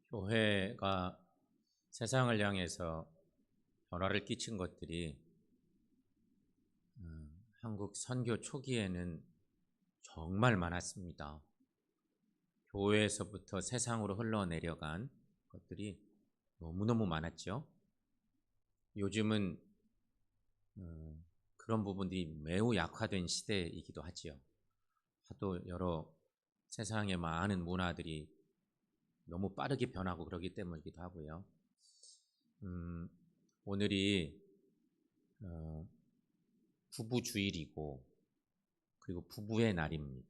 교회가 세상을 향해서 변화를 끼친 것들이 한국 선교 초기에는 정말 많았습니다. 교회에서부터 세상으로 흘러내려간 것들이 너무너무 많았죠. 요즘은 그런 부분들이 매우 약화된 시대이기도 하지요. 하도 여러 세상의 많은 문화들이 너무 빠르게 변하고 그러기 때문이기도 하고요. 오늘이 부부 주일이고 그리고 부부의 날입니다.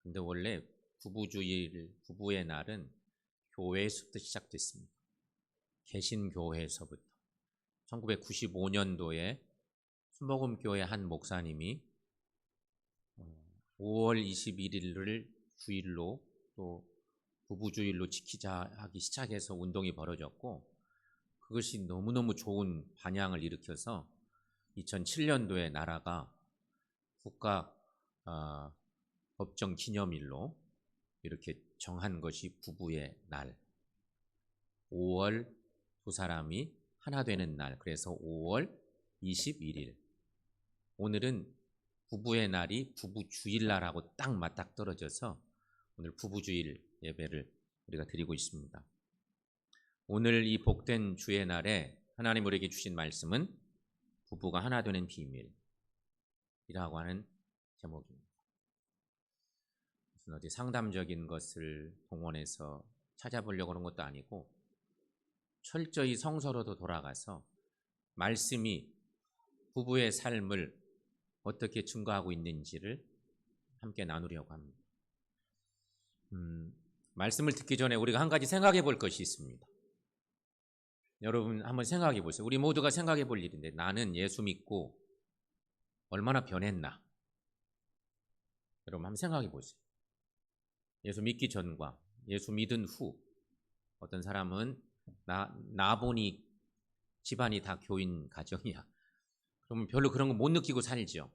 근데 원래 부부의 날은 교회에서부터 시작됐습니다. 개신교회에서부터 1995년도에 수목음교회 한 목사님이 5월 21일을 주일로 또 부부주일로 지키자 하기 시작해서 운동이 벌어졌고, 그것이 너무너무 좋은 반향을 일으켜서 2007년도에 나라가 국가 법정 기념일로 이렇게 정한 것이 부부의 날, 5월 두 사람이 하나 되는 날, 그래서 5월 21일. 오늘은 부부의 날이 부부주일날하고 딱 맞닥뜨려져서 오늘 부부주일 예배를 우리가 드리고 있습니다. 오늘 이 복된 주의 날에 하나님 우리에게 주신 말씀은 부부가 하나 되는 비밀이라고 하는 제목입니다. 무슨 어디 상담적인 것을 동원해서 찾아보려고 하는 것도 아니고 철저히 성서로도 돌아가서 말씀이 부부의 삶을 어떻게 증거하고 있는지를 함께 나누려고 합니다. 말씀을 듣기 전에 우리가 한 가지 생각해 볼 것이 있습니다. 여러분 한번 생각해 보세요. 우리 모두가 생각해 볼 일인데, 나는 예수 믿고 얼마나 변했나? 여러분 한번 생각해 보세요. 예수 믿기 전과 예수 믿은 후. 어떤 사람은 나 보니 집안이 다 교인 가정이야. 그러면 별로 그런 거 못 느끼고 살죠.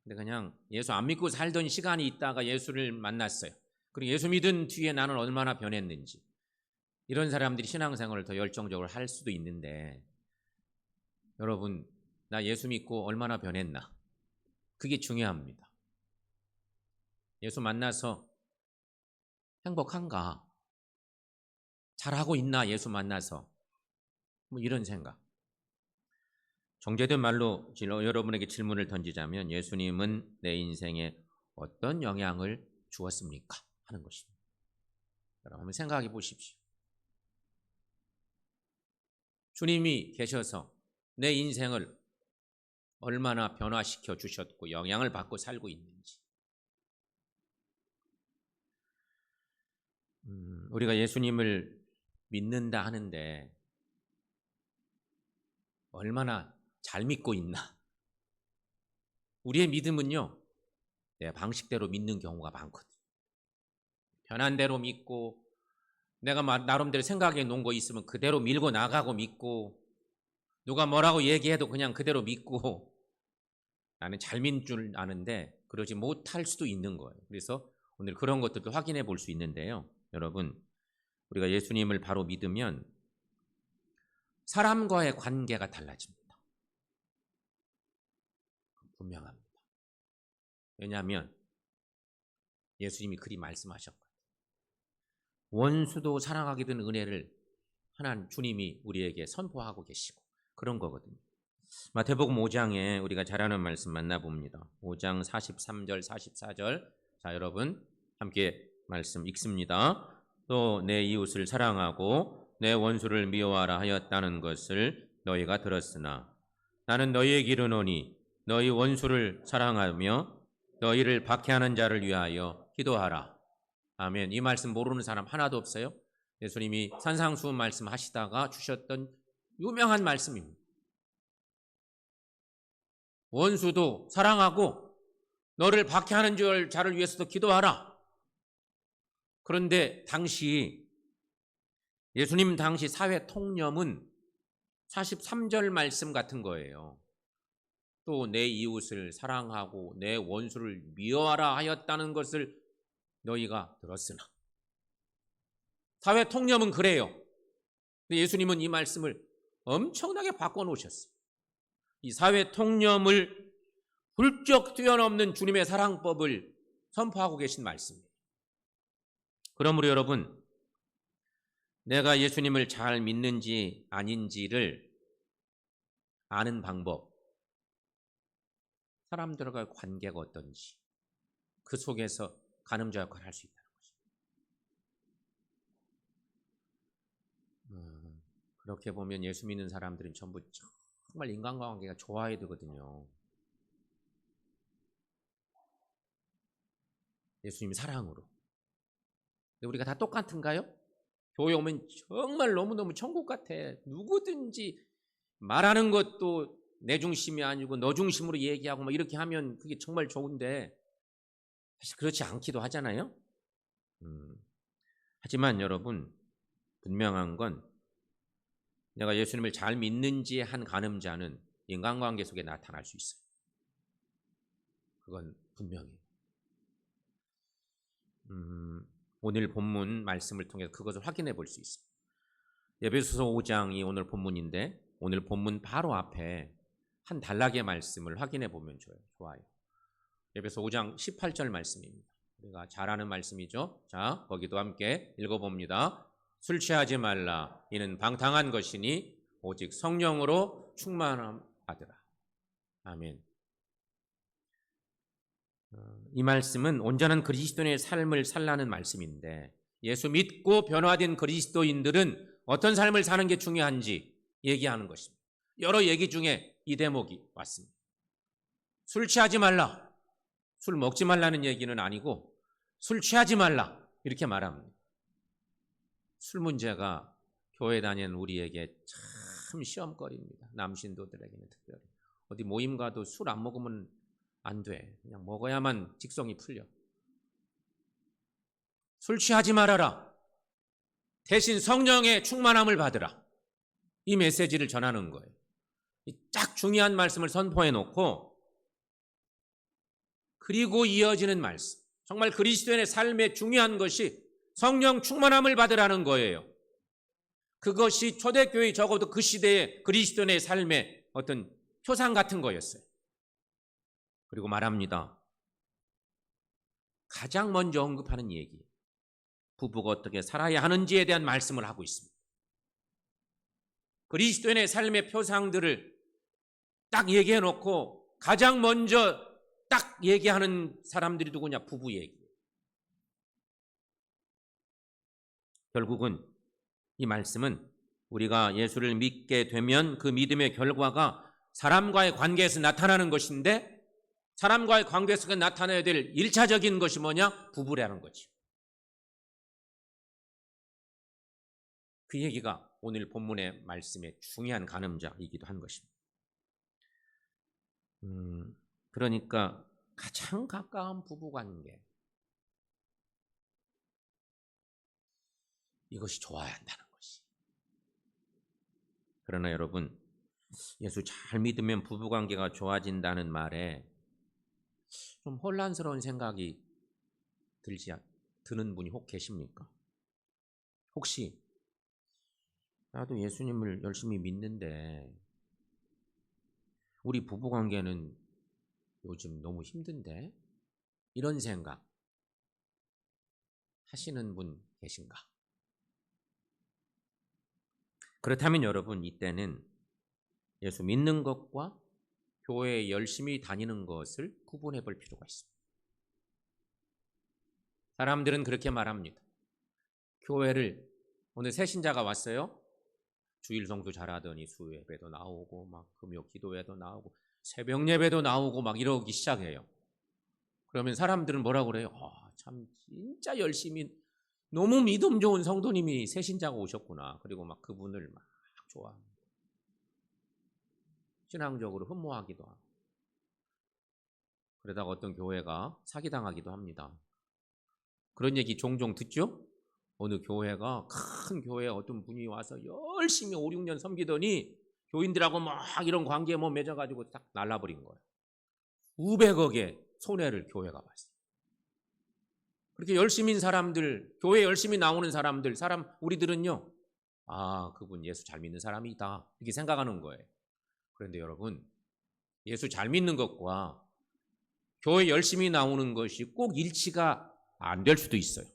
근데 그냥 예수 안 믿고 살던 시간이 있다가 예수를 만났어요. 그리고 예수 믿은 뒤에 나는 얼마나 변했는지. 이런 사람들이 신앙생활을 더 열정적으로 할 수도 있는데, 여러분 나 예수 믿고 얼마나 변했나? 그게 중요합니다. 예수 만나서 행복한가? 잘하고 있나? 예수 만나서 뭐 이런 생각. 정제된 말로 여러분에게 질문을 던지자면, 예수님은 내 인생에 어떤 영향을 주었습니까? 하는 것입니다. 여러분 한번 생각해 보십시오. 주님이 계셔서 내 인생을 얼마나 변화시켜 주셨고 영향을 받고 살고 있는지. 우리가 예수님을 믿는다 하는데 얼마나 잘 믿고 있나? 우리의 믿음은요, 내 방식대로 믿는 경우가 많거든. 편한 대로 믿고, 내가 나름대로 생각해 놓은 거 있으면 그대로 밀고 나가고 믿고, 누가 뭐라고 얘기해도 그냥 그대로 믿고, 나는 잘 믿는 줄 아는데 그러지 못할 수도 있는 거예요. 그래서 오늘 그런 것들도 확인해 볼 수 있는데요. 여러분, 우리가 예수님을 바로 믿으면 사람과의 관계가 달라집니다. 분명합니다. 왜냐하면 예수님이 그리 말씀하셨거든요. 원수도 사랑하게 된 은혜를 하나님 주님이 우리에게 선포하고 계시고 그런 거거든요. 마태복음 5장에 우리가 잘 아는 말씀 만나봅니다. 5장 43절 44절. 자, 여러분 함께 말씀 읽습니다. 또 내 이웃을 사랑하고 내 원수를 미워하라 하였다는 것을 너희가 들었으나 나는 너희에게 이르노니 너희 원수를 사랑하며 너희를 박해하는 자를 위하여 기도하라. 아멘. 이 말씀 모르는 사람 하나도 없어요? 예수님이 산상수훈 말씀 하시다가 주셨던 유명한 말씀입니다. 원수도 사랑하고 너를 박해하는 자를 위해서도 기도하라. 그런데 예수님 당시 사회 통념은 43절 말씀 같은 거예요. 또 내 이웃을 사랑하고 내 원수를 미워하라 하였다는 것을 너희가 들었으나. 사회 통념은 그래요. 예수님은 이 말씀을 엄청나게 바꿔놓으셨어요. 이 사회 통념을 훌쩍 뛰어넘는 주님의 사랑법을 선포하고 계신 말씀이에요. 그러므로 여러분, 내가 예수님을 잘 믿는지 아닌지를 아는 방법, 사람들과의 관계가 어떤지, 그 속에서 가늠자 역할을 할 수 있다는 것입니다. 그렇게 보면 예수 믿는 사람들은 전부 정말 인간관계가 좋아야 되거든요. 예수님 사랑으로. 근데 우리가 다 똑같은가요? 교회 오면 정말 너무너무 천국 같아. 누구든지 말하는 것도 내 중심이 아니고 너 중심으로 얘기하고 막 이렇게 하면 그게 정말 좋은데 사실 그렇지 않기도 하잖아요. 하지만 여러분, 분명한 건 내가 예수님을 잘 믿는지 한 가늠자는 인간관계 속에 나타날 수 있어요. 그건 분명해요. 오늘 본문 말씀을 통해서 그것을 확인해 볼 수 있어요. 에베소서 5장이 오늘 본문인데 오늘 본문 바로 앞에 한 단락의 말씀을 확인해 보면 좋아요. 에베소 5장 18절 말씀입니다. 우리가 잘 아는 말씀이죠. 자, 거기도 함께 읽어봅니다. 술 취하지 말라. 이는 방탕한 것이니 오직 성령으로 충만함 받으라. 아멘. 이 말씀은 온전한 그리스도인의 삶을 살라는 말씀인데 예수 믿고 변화된 그리스도인들은 어떤 삶을 사는 게 중요한지 얘기하는 것입니다. 여러 얘기 중에 이 대목이 왔습니다. 술 취하지 말라. 술 먹지 말라는 얘기는 아니고 술 취하지 말라 이렇게 말합니다. 술 문제가 교회 다니는 우리에게 참 시험거리입니다. 남신도들에게는 특별히. 어디 모임 가도 술 안 먹으면 안 돼. 그냥 먹어야만 직성이 풀려. 술 취하지 말아라. 대신 성령의 충만함을 받으라. 이 메시지를 전하는 거예요. 이 딱 중요한 말씀을 선포해 놓고 그리고 이어지는 말씀. 정말 그리스도인의 삶에 중요한 것이 성령 충만함을 받으라는 거예요. 그것이 초대교회 적어도 그 시대의 그리스도인의 삶의 어떤 표상 같은 거였어요. 그리고 말합니다. 가장 먼저 언급하는 얘기. 부부가 어떻게 살아야 하는지에 대한 말씀을 하고 있습니다. 그리스도인의 삶의 표상들을 딱 얘기해 놓고 가장 먼저 딱 얘기하는 사람들이 누구냐? 부부 얘기. 결국은 이 말씀은 우리가 예수를 믿게 되면 그 믿음의 결과가 사람과의 관계에서 나타나는 것인데 사람과의 관계 속에 나타나야 될 1차적인 것이 뭐냐? 부부라는 거죠. 그 얘기가 오늘 본문의 말씀의 중요한 가늠자이기도 한 것입니다. 그러니까 가장 가까운 부부관계 이것이 좋아야 한다는 것이. 그러나 여러분 예수 잘 믿으면 부부관계가 좋아진다는 말에 좀 혼란스러운 생각이 드는 분이 혹 계십니까? 혹시 나도 예수님을 열심히 믿는데 우리 부부관계는 요즘 너무 힘든데? 이런 생각 하시는 분 계신가? 그렇다면 여러분 이때는 예수 믿는 것과 교회에 열심히 다니는 것을 구분해 볼 필요가 있습니다. 사람들은 그렇게 말합니다. 교회를 오늘 새 신자가 왔어요. 주일 성수 잘하더니 수예배도 나오고 막 금요 기도회도 나오고 새벽 예배도 나오고 막 이러기 시작해요. 그러면 사람들은 뭐라고 그래요? 참 진짜 열심히 너무 믿음 좋은 성도님이 새 신자가 오셨구나. 그리고 막 그분을 막 좋아합니다. 신앙적으로 흠모하기도 하고. 그러다가 어떤 교회가 사기당하기도 합니다. 그런 얘기 종종 듣죠? 어느 교회가 큰 교회에 어떤 분이 와서 열심히 5, 6년 섬기더니 교인들하고 막 이런 관계에 맺어가지고 딱 날라버린 거예요. 수백억의 손해를 교회가 봤어요. 그렇게 열심인 사람들, 교회 열심히 나오는 사람들, 우리들은요, 아, 그분 예수 잘 믿는 사람이다, 이렇게 생각하는 거예요. 그런데 여러분, 예수 잘 믿는 것과 교회 열심히 나오는 것이 꼭 일치가 안 될 수도 있어요.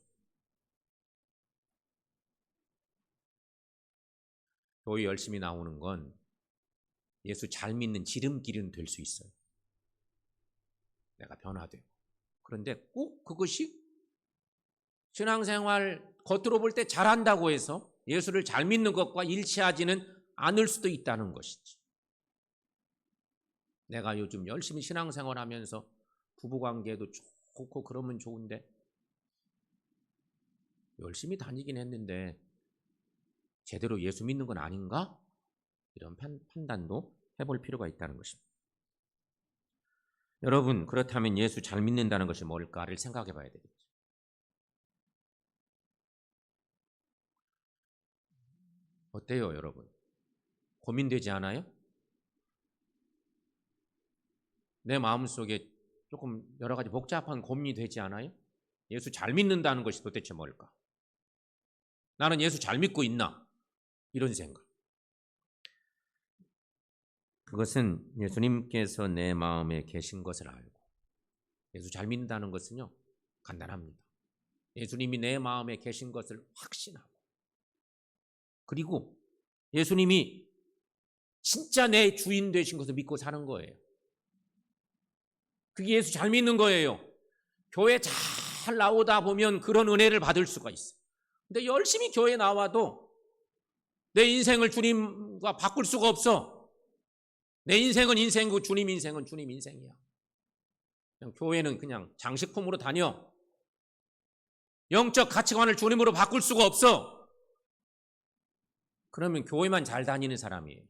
교회 열심히 나오는 건 예수 잘 믿는 지름길은 될 수 있어요. 내가 변화되고. 그런데 꼭 그것이 신앙생활 겉으로 볼 때 잘한다고 해서 예수를 잘 믿는 것과 일치하지는 않을 수도 있다는 것이지. 내가 요즘 열심히 신앙생활하면서 부부관계도 좋고 그러면 좋은데 열심히 다니긴 했는데 제대로 예수 믿는 건 아닌가? 이런 판단도 해볼 필요가 있다는 것입니다. 여러분, 그렇다면 예수 잘 믿는다는 것이 뭘까를 생각해 봐야 되겠죠. 어때요, 여러분? 고민되지 않아요? 내 마음속에 조금 여러 가지 복잡한 고민이 되지 않아요? 예수 잘 믿는다는 것이 도대체 뭘까? 나는 예수 잘 믿고 있나? 이런 생각. 그것은 예수님께서 내 마음에 계신 것을 알고, 예수 잘 믿는다는 것은요, 간단합니다. 예수님이 내 마음에 계신 것을 확신하고, 그리고 예수님이 진짜 내 주인 되신 것을 믿고 사는 거예요. 그게 예수 잘 믿는 거예요. 교회 잘 나오다 보면 그런 은혜를 받을 수가 있어요. 근데 열심히 교회 나와도 내 인생을 주님과 바꿀 수가 없어. 내 인생은 인생이고 주님 인생은 주님 인생이야. 그냥 교회는 그냥 장식품으로 다녀. 영적 가치관을 주님으로 바꿀 수가 없어. 그러면 교회만 잘 다니는 사람이에요.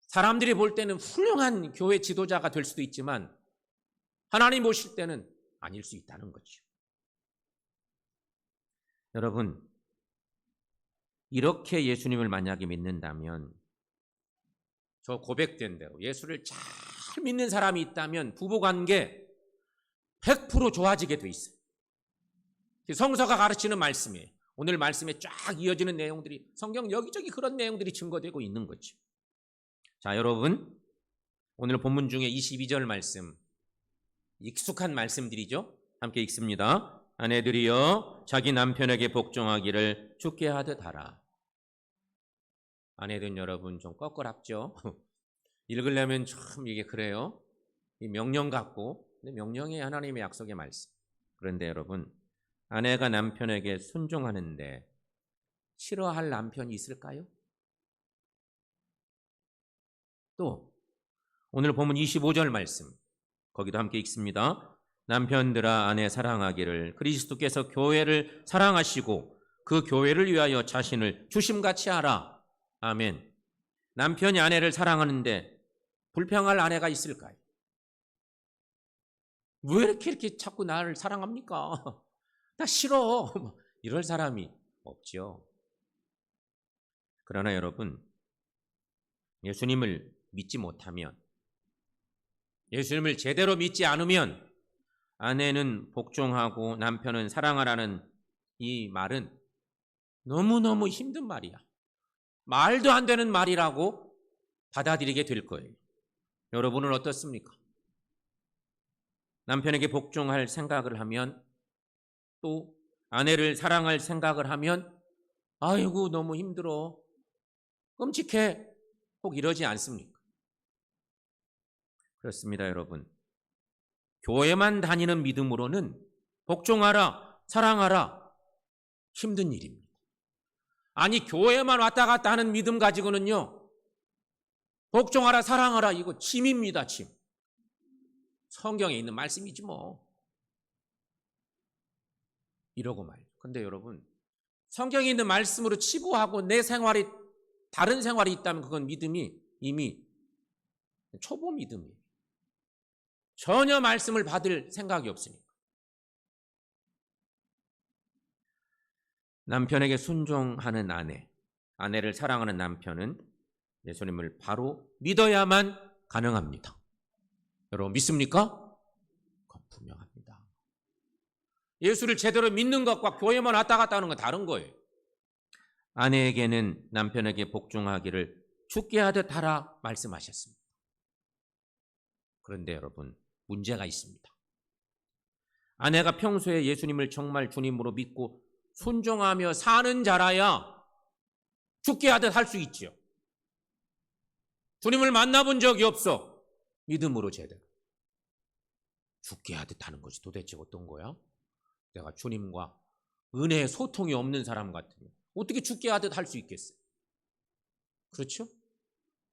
사람들이 볼 때는 훌륭한 교회 지도자가 될 수도 있지만 하나님 보실 때는 아닐 수 있다는 거죠. 여러분, 이렇게 예수님을 만약에 믿는다면, 저 고백된 대로 예수를 잘 믿는 사람이 있다면 부부관계 100% 좋아지게 돼 있어요. 성서가 가르치는 말씀이에요. 오늘 말씀에 쫙 이어지는 내용들이, 성경 여기저기 그런 내용들이 증거되고 있는 거죠. 자, 여러분, 오늘 본문 중에 22절 말씀, 익숙한 말씀들이죠. 함께 읽습니다. 아내들이여 자기 남편에게 복종하기를 주께 하듯 하라. 아내들 여러분 좀 껄껄합죠. 읽으려면 참 이게 그래요. 이 명령 같고, 근데 명령이 하나님의 약속의 말씀. 그런데 여러분, 아내가 남편에게 순종하는데 싫어할 남편이 있을까요? 또 오늘 본문 25절 말씀, 거기도 함께 읽습니다. 남편들아 아내 사랑하기를 그리스도께서 교회를 사랑하시고 그 교회를 위하여 자신을 주심같이 하라. 아멘. 남편이 아내를 사랑하는데 불평할 아내가 있을까요? 왜 이렇게 자꾸 나를 사랑합니까? 나 싫어. 이럴 사람이 없죠. 그러나 여러분, 예수님을 믿지 못하면, 예수님을 제대로 믿지 않으면 아내는 복종하고 남편은 사랑하라는 이 말은 너무너무 힘든 말이야. 말도 안 되는 말이라고 받아들이게 될 거예요. 여러분은 어떻습니까? 남편에게 복종할 생각을 하면, 또 아내를 사랑할 생각을 하면 아이고 너무 힘들어, 끔찍해, 꼭 이러지 않습니까? 그렇습니다, 여러분. 교회만 다니는 믿음으로는 복종하라, 사랑하라 힘든 일입니다. 아니, 교회만 왔다 갔다 하는 믿음 가지고는요, 복종하라, 사랑하라 이거 짐입니다, 짐. 성경에 있는 말씀이지 뭐. 이러고 말이죠. 근데 여러분, 성경에 있는 말씀으로 치부하고 내 생활이 다른 생활이 있다면 그건 믿음이 이미 초보 믿음이에요. 전혀 말씀을 받을 생각이 없으니까. 남편에게 순종하는 아내를 사랑하는 남편은 예수님을 바로 믿어야만 가능합니다. 여러분 믿습니까? 그건 분명합니다. 예수를 제대로 믿는 것과 교회만 왔다 갔다 하는 건 다른 거예요. 아내에게는 남편에게 복종하기를 죽게 하듯 하라 말씀하셨습니다. 그런데 여러분, 문제가 있습니다. 아내가 평소에 예수님을 정말 주님으로 믿고 순종하며 사는 자라야 죽게 하듯 할 수 있지요. 주님을 만나본 적이 없어. 믿음으로 제대로. 죽게 하듯 하는 것이 도대체 어떤 거야? 내가 주님과 은혜의 소통이 없는 사람 같으면 어떻게 죽게 하듯 할 수 있겠어요? 그렇죠?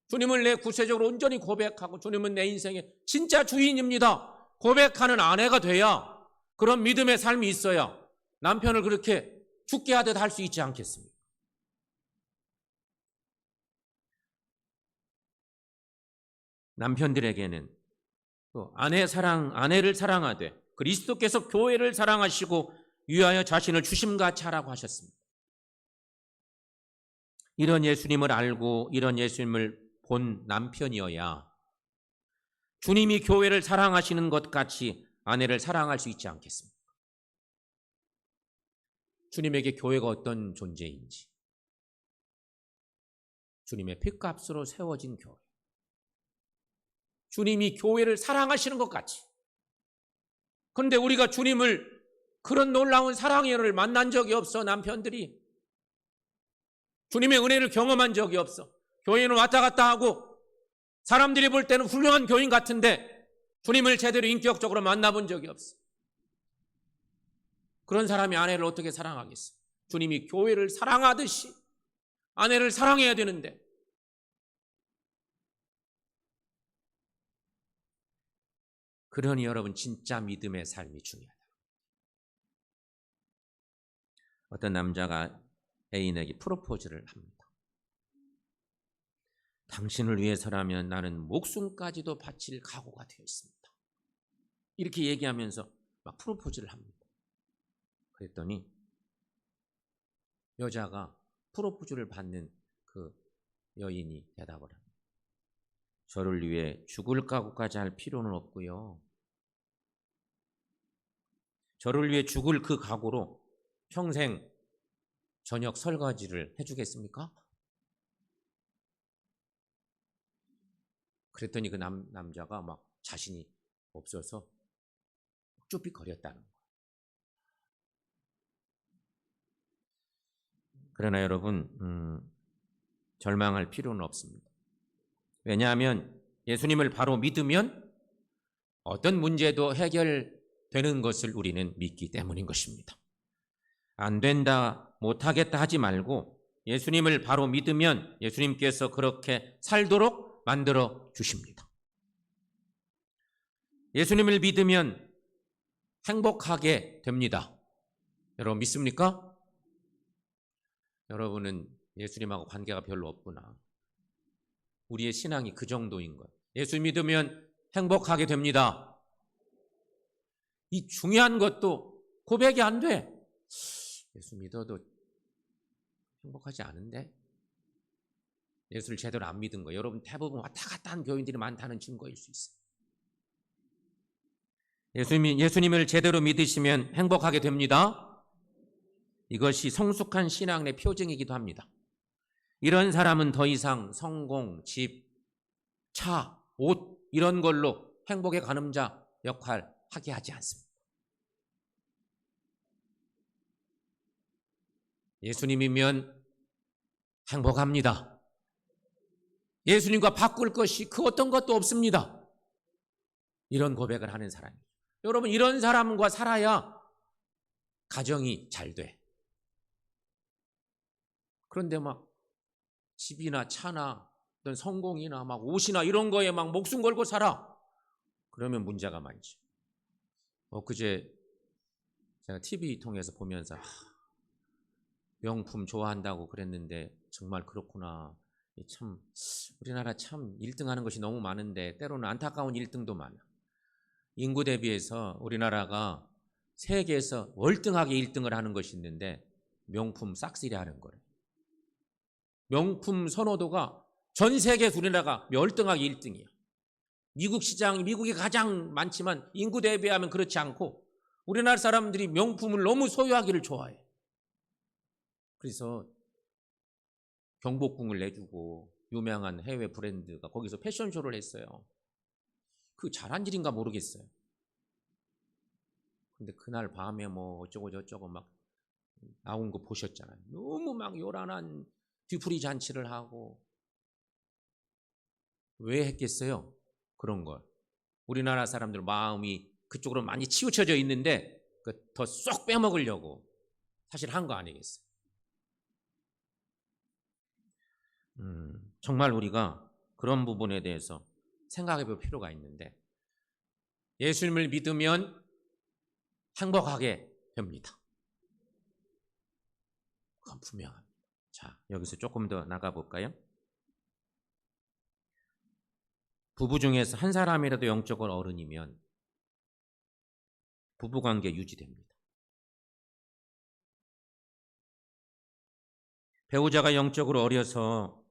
주님을 내 구체적으로 온전히 고백하고 주님은 내 인생의 진짜 주인입니다. 고백하는 아내가 돼야, 그런 믿음의 삶이 있어야 남편을 그렇게 죽게 하듯 할 수 있지 않겠습니까? 남편들에게는 또 아내를 사랑하되 그리스도께서 교회를 사랑하시고 위하여 자신을 주심같이 하라고 하셨습니다. 이런 예수님을 알고 이런 예수님을 본 남편이어야 주님이 교회를 사랑하시는 것 같이 아내를 사랑할 수 있지 않겠습니까? 주님에게 교회가 어떤 존재인지, 주님의 핏값으로 세워진 교회, 주님이 교회를 사랑하시는 것 같이. 그런데 우리가 주님을 그런 놀라운 사랑의 은혜를 만난 적이 없어. 남편들이 주님의 은혜를 경험한 적이 없어. 교회는 왔다 갔다 하고 사람들이 볼 때는 훌륭한 교인 같은데 주님을 제대로 인격적으로 만나본 적이 없어. 그런 사람이 아내를 어떻게 사랑하겠어? 주님이 교회를 사랑하듯이 아내를 사랑해야 되는데, 그러니 여러분, 진짜 믿음의 삶이 중요하다. 어떤 남자가 애인에게 프로포즈를 합니다. 당신을 위해서라면 나는 목숨까지도 바칠 각오가 되어 있습니다. 이렇게 얘기하면서 막 프로포즈를 합니다. 그랬더니 여자가, 프로포즈를 받는 그 여인이 대답을 합니다. 저를 위해 죽을 각오까지 할 필요는 없고요. 저를 위해 죽을 그 각오로 평생 저녁 설거지를 해주겠습니까? 그랬더니 그 남자가 막 자신이 없어서 쭈삣거렸다는 거예요. 그러나 여러분, 절망할 필요는 없습니다. 왜냐하면 예수님을 바로 믿으면 어떤 문제도 해결되는 것을 우리는 믿기 때문인 것입니다. 안 된다, 못하겠다 하지 말고 예수님을 바로 믿으면 예수님께서 그렇게 살도록 만들어 주십니다. 예수님을 믿으면 행복하게 됩니다. 여러분 믿습니까? 여러분은 예수님하고 관계가 별로 없구나. 우리의 신앙이 그 정도인 것. 예수 믿으면 행복하게 됩니다. 이 중요한 것도 고백이 안 돼. 예수 믿어도 행복하지 않은데? 예수를 제대로 안 믿은 거. 여러분 대부분 왔다 갔다 한 교인들이 많다는 증거일 수 있어요. 예수님을 제대로 믿으시면 행복하게 됩니다. 이것이 성숙한 신앙의 표징이기도 합니다. 이런 사람은 더 이상 성공, 집, 차, 옷 이런 걸로 행복의 가늠자 역할 하게 하지 않습니다. 예수님이면 행복합니다. 예수님과 바꿀 것이 그 어떤 것도 없습니다. 이런 고백을 하는 사람이에요. 여러분 이런 사람과 살아야 가정이 잘 돼. 그런데 막 집이나 차나 어떤 성공이나 막 옷이나 이런 거에 막 목숨 걸고 살아. 그러면 문제가 많죠. 그제 제가 TV 통해서 보면서 명품 좋아한다고 그랬는데 정말 그렇구나. 참 우리나라 참 1등 하는 것이 너무 많은데 때로는 안타까운 1등도 많아. 인구 대비해서 우리나라가 세계에서 월등하게 1등을 하는 것이 있는데 명품 싹쓸이 하는 거예요. 명품 선호도가 전 세계에서 우리나라가 월등하게 1등이야. 미국 시장이 미국이 가장 많지만 인구 대비하면 그렇지 않고 우리나라 사람들이 명품을 너무 소유하기를 좋아해. 그래서 경복궁을 내주고 유명한 해외 브랜드가 거기서 패션쇼를 했어요. 그 잘한 일인가 모르겠어요. 근데 그날 밤에 뭐 어쩌고 저쩌고 막 나온 거 보셨잖아요. 너무 막 요란한 뒤풀이 잔치를 하고. 왜 했겠어요? 그런 걸. 우리나라 사람들 마음이 그쪽으로 많이 치우쳐져 있는데 더 쏙 빼먹으려고 사실 한 거 아니겠어요? 정말 우리가 그런 부분에 대해서 생각해 볼 필요가 있는데 예수님을 믿으면 행복하게 됩니다. 그건 분명합니다. 자, 여기서 조금 더 나가볼까요? 부부 중에서 한 사람이라도 영적으로 어른이면 부부관계 유지됩니다. 배우자가 영적으로 어려서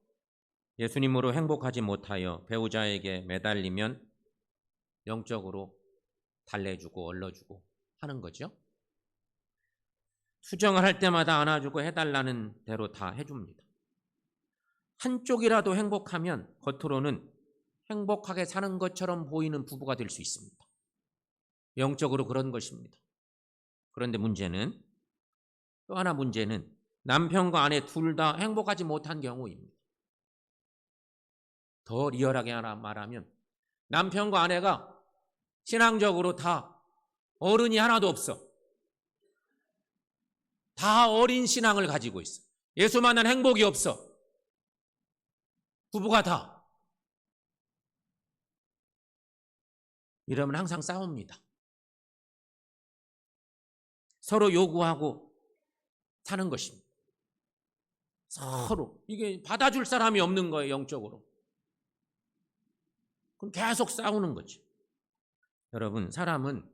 예수님으로 행복하지 못하여 배우자에게 매달리면 영적으로 달래주고 얼러주고 하는 거죠. 수정을 할 때마다 안아주고 해달라는 대로 다 해줍니다. 한쪽이라도 행복하면 겉으로는 행복하게 사는 것처럼 보이는 부부가 될 수 있습니다. 영적으로 그런 것입니다. 그런데 문제는 또 하나 문제는 남편과 아내 둘 다 행복하지 못한 경우입니다. 더 리얼하게 하나 말하면 남편과 아내가 신앙적으로 다 어른이 하나도 없어. 다 어린 신앙을 가지고 있어. 예수만한 행복이 없어. 부부가 다. 이러면 항상 싸웁니다. 서로 요구하고 사는 것입니다. 서로. 이게 받아줄 사람이 없는 거예요, 영적으로. 그럼 계속 싸우는 거죠. 여러분, 사람은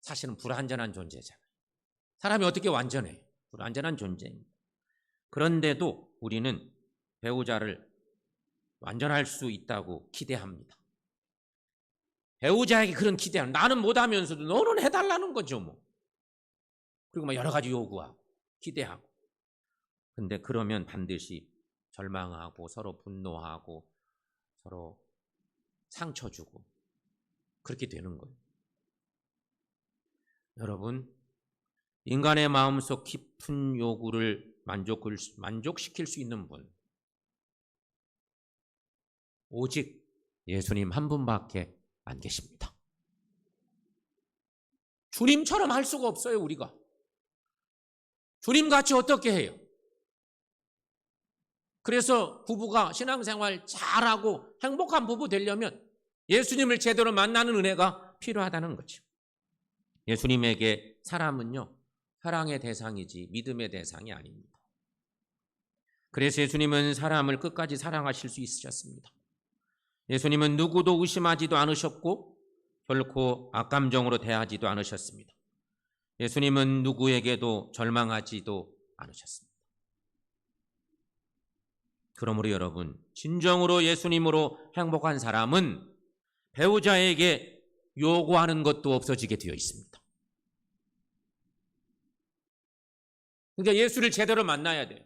사실은 불완전한 존재잖아요. 사람이 어떻게 완전해요? 불완전한 존재입니다. 그런데도 우리는 배우자를 완전할 수 있다고 기대합니다. 배우자에게 그런 기대는 나는 못하면서도 너는 해달라는 거죠, 뭐. 그리고 막 여러 가지 요구하고 기대하고. 근데 그러면 반드시 절망하고 서로 분노하고 서로 상처 주고 그렇게 되는 거예요. 여러분, 인간의 마음속 깊은 요구를 만족시킬 수 있는 분, 오직 예수님 한 분밖에 안 계십니다. 주님처럼 할 수가 없어요, 우리가. 주님같이 어떻게 해요? 그래서 부부가 신앙생활 잘하고 행복한 부부 되려면 예수님을 제대로 만나는 은혜가 필요하다는 거죠. 예수님에게 사람은요, 사랑의 대상이지 믿음의 대상이 아닙니다. 그래서 예수님은 사람을 끝까지 사랑하실 수 있으셨습니다. 예수님은 누구도 의심하지도 않으셨고 결코 악감정으로 대하지도 않으셨습니다. 예수님은 누구에게도 절망하지도 않으셨습니다. 그러므로 여러분, 진정으로 예수님으로 행복한 사람은 배우자에게 요구하는 것도 없어지게 되어 있습니다. 그러니까 예수를 제대로 만나야 돼요.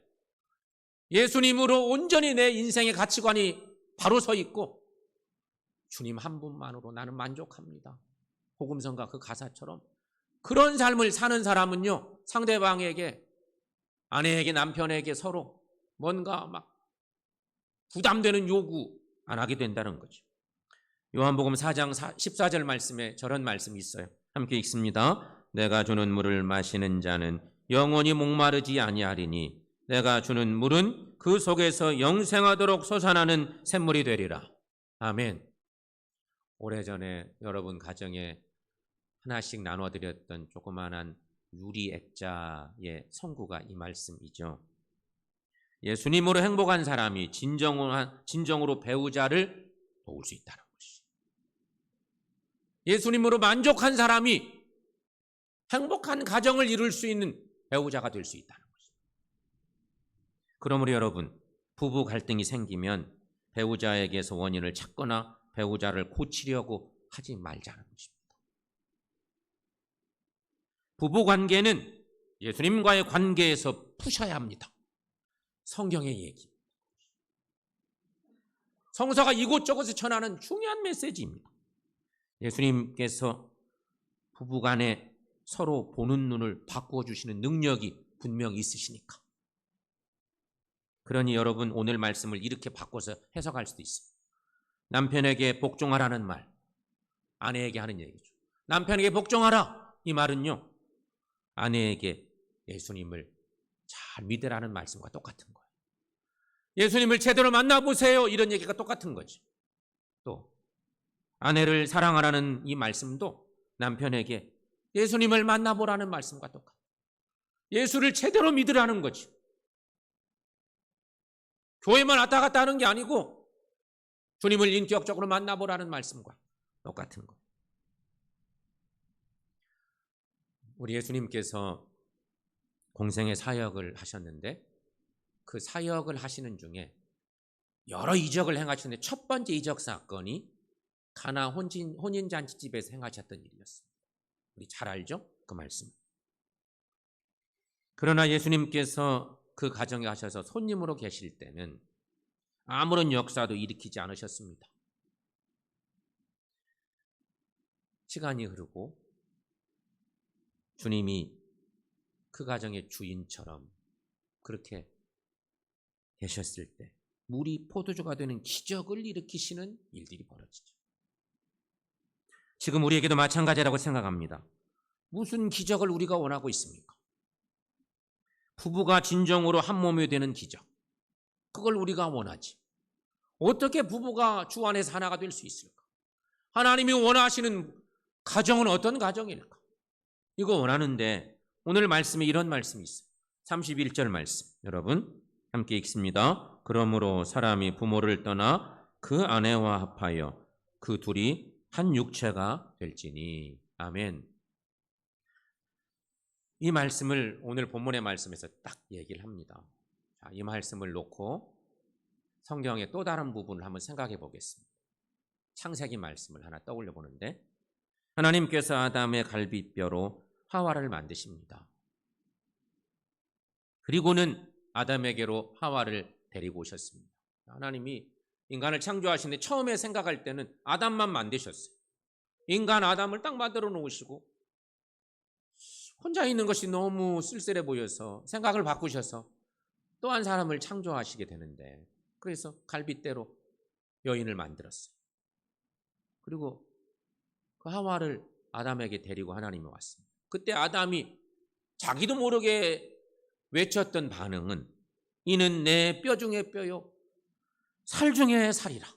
예수님으로 온전히 내 인생의 가치관이 바로 서 있고 주님 한 분만으로 나는 만족합니다. 복음성가 그 가사처럼 그런 삶을 사는 사람은요, 상대방에게, 아내에게, 남편에게 서로 뭔가 막 부담되는 요구 안 하게 된다는 거죠. 요한복음 4장 14절 말씀에 저런 말씀이 있어요. 함께 읽습니다. 내가 주는 물을 마시는 자는 영원히 목마르지 아니하리니 내가 주는 물은 그 속에서 영생하도록 솟아나는 샘물이 되리라. 아멘. 오래전에 여러분 가정에 하나씩 나눠드렸던 조그마한 유리 액자의 성구가 이 말씀이죠. 예수님으로 행복한 사람이 진정으로 배우자를 도울 수 있다는 것이. 예수님으로 만족한 사람이 행복한 가정을 이룰 수 있는 배우자가 될 수 있다는 것이. 그러므로 여러분, 부부 갈등이 생기면 배우자에게서 원인을 찾거나 배우자를 고치려고 하지 말자는 것입니다. 부부관계는 예수님과의 관계에서 푸셔야 합니다. 성경의 얘기. 성서가 이곳저곳에 전하는 중요한 메시지입니다. 예수님께서 부부간에 서로 보는 눈을 바꾸어 주시는 능력이 분명히 있으시니까. 그러니 여러분 오늘 말씀을 이렇게 바꿔서 해석할 수도 있어요. 남편에게 복종하라는 말, 아내에게 하는 얘기죠. 남편에게 복종하라, 이 말은요, 아내에게 예수님을 잘 믿으라는 말씀과 똑같은 거예요. 예수님을 제대로 만나보세요, 이런 얘기가 똑같은 거죠. 또 아내를 사랑하라는 이 말씀도 남편에게 예수님을 만나보라는 말씀과 똑같아요. 예수를 제대로 믿으라는 거죠. 교회만 왔다 갔다 하는 게 아니고 주님을 인격적으로 만나보라는 말씀과 똑같은 거예요. 우리 예수님께서 공생의 사역을 하셨는데 그 사역을 하시는 중에 여러 이적을 행하셨는데 첫 번째 이적 사건이 가나 혼인잔치집에서 행하셨던 일이었습니다. 우리 잘 알죠? 그 말씀. 그러나 예수님께서 그 가정에 가셔서 손님으로 계실 때는 아무런 역사도 일으키지 않으셨습니다. 시간이 흐르고 주님이 그 가정의 주인처럼 그렇게 되셨을 때 물이 포도주가 되는 기적을 일으키시는 일들이 벌어지죠. 지금 우리에게도 마찬가지라고 생각합니다. 무슨 기적을 우리가 원하고 있습니까? 부부가 진정으로 한 몸이 되는 기적, 그걸 우리가 원하지. 어떻게 부부가 주 안에서 하나가 될 수 있을까? 하나님이 원하시는 가정은 어떤 가정일까? 이거 원하는데 오늘 말씀에 이런 말씀이 있어요. 31절 말씀, 여러분 함께 읽습니다. 그러므로 사람이 부모를 떠나 그 아내와 합하여 그 둘이 한 육체가 될지니. 아멘. 이 말씀을 오늘 본문의 말씀에서 딱 얘기를 합니다. 자, 이 말씀을 놓고 성경의 또 다른 부분을 한번 생각해 보겠습니다. 창세기 말씀을 하나 떠올려 보는데 하나님께서 아담의 갈비뼈로 하와를 만드십니다. 그리고는 아담에게로 하와를 데리고 오셨습니다. 하나님이 인간을 창조하시는데 처음에 생각할 때는 아담만 만드셨어요. 인간 아담을 딱 만들어 놓으시고 혼자 있는 것이 너무 쓸쓸해 보여서 생각을 바꾸셔서 또 한 사람을 창조하시게 되는데 그래서 갈빗대로 여인을 만들었어요. 그리고 그 하와를 아담에게 데리고 하나님이 왔습니다. 그때 아담이 자기도 모르게 외쳤던 반응은 이는 내 뼈 중에 뼈요 살 중에 살이라.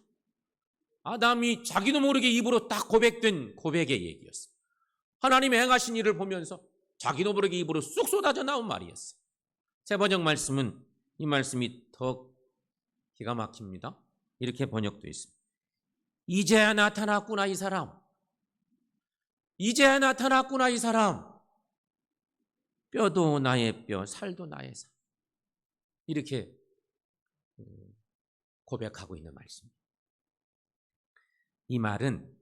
아담이 자기도 모르게 입으로 딱 고백된 고백의 얘기였어요. 하나님의 행하신 일을 보면서 자기도 모르게 입으로 쑥 쏟아져 나온 말이었어요. 새 번역 말씀은 이 말씀이 더 기가 막힙니다. 이렇게 번역되어 있습니다. 이제야 나타났구나 이 사람. 이제야 나타났구나 이 사람. 뼈도 나의 뼈, 살도 나의 살. 이렇게 고백하고 있는 말씀입니다. 이 말은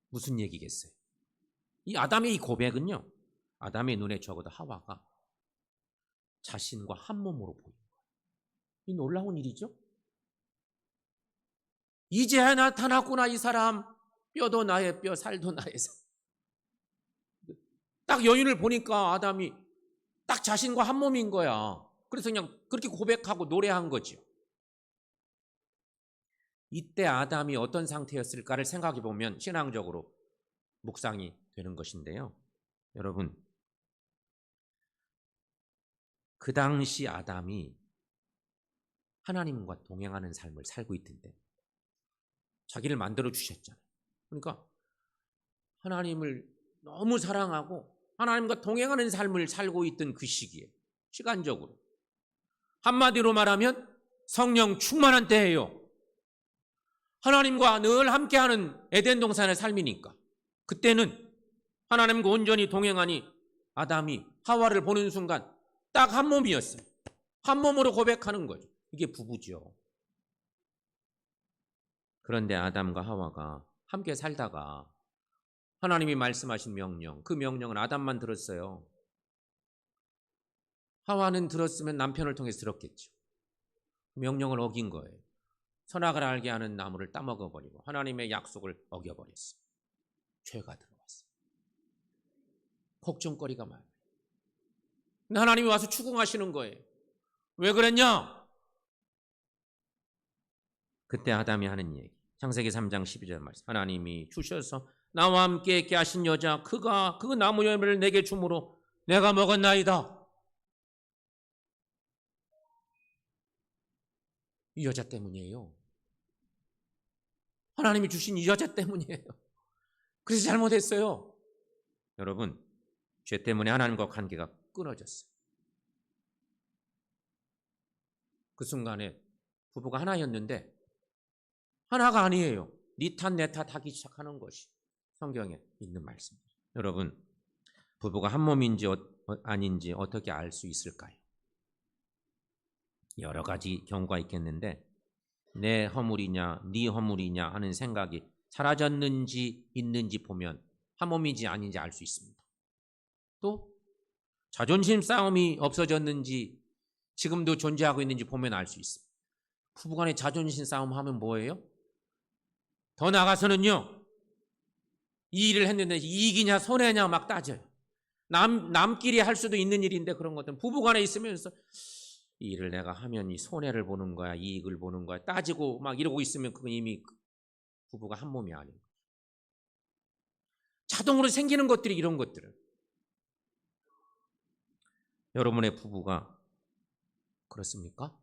무슨 얘기겠어요? 이 아담의 이 고백은요, 아담의 눈에 적어도 하와가 자신과 한 몸으로 보이는 거예요. 이 놀라운 일이죠? 이제야 나타났구나 이 사람. 뼈도 나의 뼈, 살도 나의 살. 딱 여인을 보니까 아담이 딱 자신과 한 몸인 거야. 그래서 그냥 그렇게 고백하고 노래한 거죠. 이때 아담이 어떤 상태였을까를 생각해 보면 신앙적으로 묵상이 되는 것인데요. 여러분, 그 당시 아담이 하나님과 동행하는 삶을 살고 있던데 자기를 만들어 주셨잖아요. 그러니까 하나님을 너무 사랑하고 하나님과 동행하는 삶을 살고 있던 그 시기에 시간적으로 한마디로 말하면 성령 충만한 때예요. 하나님과 늘 함께하는 에덴 동산의 삶이니까 그때는 하나님과 온전히 동행하니 아담이 하와를 보는 순간 딱 한 몸이었어요. 한 몸으로 고백하는 거죠. 이게 부부죠. 그런데 아담과 하와가 함께 살다가 하나님이 말씀하신 명령, 그 명령은 아담만 들었어요. 하와는 들었으면 남편을 통해서 들었겠죠. 명령을 어긴 거예요. 선악을 알게 하는 나무를 따먹어버리고 하나님의 약속을 어겨버렸어요. 죄가 들어왔어요. 걱정거리가 많아요. 근데 하나님이 와서 추궁하시는 거예요. 왜 그랬냐? 그때 아담이 하는 얘기, 창세기 3장 12절 말씀. 하나님이 주셔서 나와 함께 있게 하신 여자, 그가 그 나무 열매를 내게 주므로 내가 먹었나이다. 이 여자 때문이에요. 하나님이 주신 이 여자 때문이에요. 그래서 잘못했어요. 여러분, 죄 때문에 하나님과 관계가 끊어졌어요. 그 순간에 부부가 하나였는데 하나가 아니에요. 네 탓 내 탓 하기 시작하는 것이 성경에 있는 말씀입니다. 여러분, 부부가 한 몸인지 아닌지 어떻게 알 수 있을까요? 여러 가지 경우가 있겠는데 내 허물이냐 네 허물이냐 하는 생각이 사라졌는지 있는지 보면 한 몸인지 아닌지 알 수 있습니다. 또 자존심 싸움이 없어졌는지 지금도 존재하고 있는지 보면 알 수 있습니다. 부부간에 자존심 싸움 하면 뭐예요? 더 나아가서는요, 이 일을 했는데 이익이냐 손해냐 막 따져요. 남끼리 할 수도 있는 일인데 그런 것들은 부부간에 있으면서 이 일을 내가 하면 이 손해를 보는 거야 이익을 보는 거야 따지고 막 이러고 있으면 그건 이미 부부가 한 몸이 아닌 거예요. 자동으로 생기는 것들이 이런 것들은 여러분의 부부가 그렇습니까?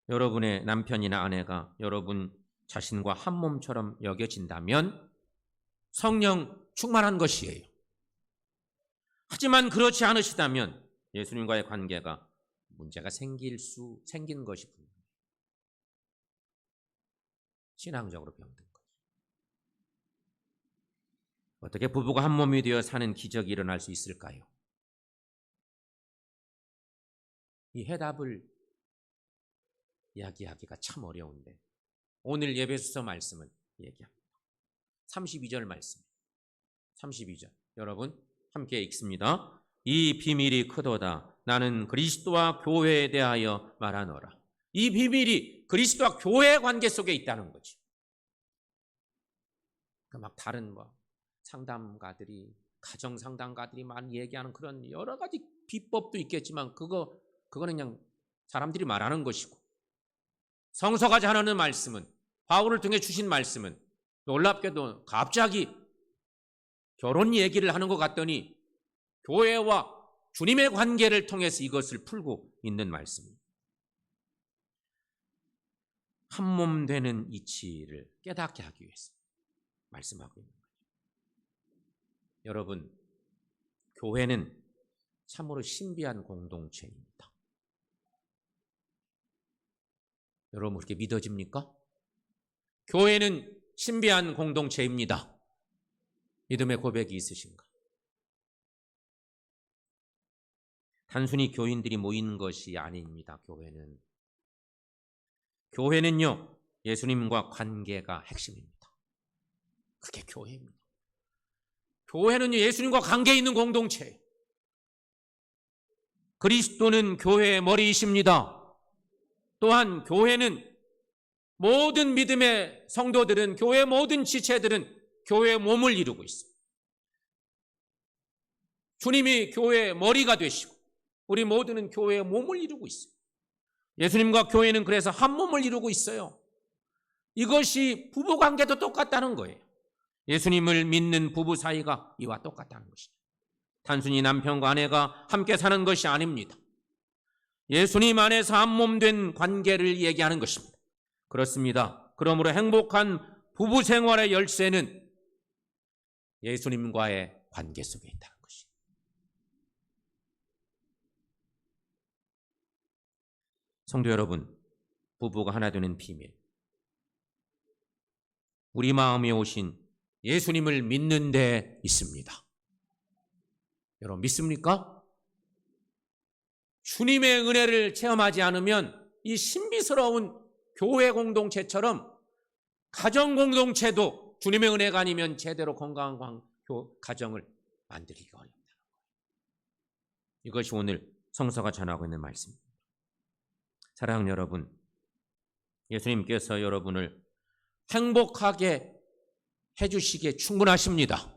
여러분의 남편이나 아내가 여러분 자신과 한 몸처럼 여겨진다면 성령 충만한 것이에요. 하지만 그렇지 않으시다면 예수님과의 관계가 문제가 생긴 것이 분명해요. 신앙적으로 병든 거죠. 어떻게 부부가 한 몸이 되어 사는 기적이 일어날 수 있을까요? 이 해답을 이야기하기가 참 어려운데 오늘 예배소서 말씀은 얘기합니다. 32절 말씀. 32절. 여러분 함께 읽습니다. 이 비밀이 크도다. 나는 그리스도와 교회에 대하여 말하노라. 이 비밀이 그리스도와 교회의 관계 속에 있다는 거죠. 막 다른 상담가들이 가정 상담가들이 많이 얘기하는 그런 여러 가지 비법도 있겠지만 그거는 그냥 사람들이 말하는 것이고 성서가 전하는 말씀은 바울을 통해 주신 말씀은 놀랍게도 갑자기 결혼 얘기를 하는 것 같더니 교회와 주님의 관계를 통해서 이것을 풀고 있는 말씀입니다. 한 몸 되는 이치를 깨닫게 하기 위해서 말씀하고 있는 거죠. 여러분, 교회는 참으로 신비한 공동체입니다. 여러분 그렇게 믿어집니까? 교회는 신비한 공동체입니다. 믿음의 고백이 있으신가? 단순히 교인들이 모이는 것이 아닙니다. 교회는요 예수님과 관계가 핵심입니다. 그게 교회입니다. 교회는 예수님과 관계 있는 공동체. 그리스도는 교회의 머리이십니다. 또한 교회는 모든 믿음의 성도들은 교회의 모든 지체들은 교회의 몸을 이루고 있습니다. 주님이 교회의 머리가 되시고 우리 모두는 교회의 몸을 이루고 있어요. 예수님과 교회는 그래서 한 몸을 이루고 있어요. 이것이 부부관계도 똑같다는 거예요. 예수님을 믿는 부부 사이가 이와 똑같다는 것이죠. 단순히 남편과 아내가 함께 사는 것이 아닙니다. 예수님 안에서 한 몸 된 관계를 얘기하는 것입니다. 그렇습니다. 그러므로 행복한 부부 생활의 열쇠는 예수님과의 관계 속에 있다는 것이죠. 성도 여러분, 부부가 하나 되는 비밀. 우리 마음에 오신 예수님을 믿는 데 있습니다. 여러분 믿습니까? 주님의 은혜를 체험하지 않으면 이 신비스러운 교회 공동체처럼 가정 공동체도 주님의 은혜가 아니면 제대로 건강한 가정을 만들기가 어렵다는 거예요. 이것이 오늘 성서가 전하고 있는 말씀입니다. 사랑하는 여러분, 예수님께서 여러분을 행복하게 해주시기에 충분하십니다.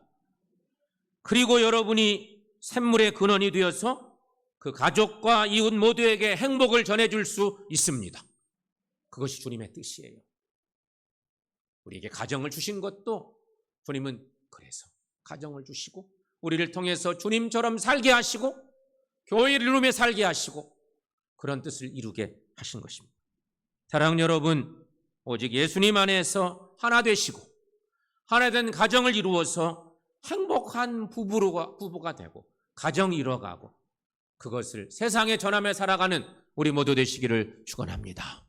그리고 여러분이 샘물의 근원이 되어서 그 가족과 이웃 모두에게 행복을 전해줄 수 있습니다. 그것이 주님의 뜻이에요. 우리에게 가정을 주신 것도 주님은 그래서 가정을 주시고 우리를 통해서 주님처럼 살게 하시고 교회를 이루며 살게 하시고 그런 뜻을 이루게 하신 것입니다. 사랑하는 여러분, 오직 예수님 안에서 하나 되시고 하나 된 가정을 이루어서 행복한 부부가 되고 가정이 이뤄가고 그것을 세상에 전하며 살아가는 우리 모두 되시기를 축원합니다.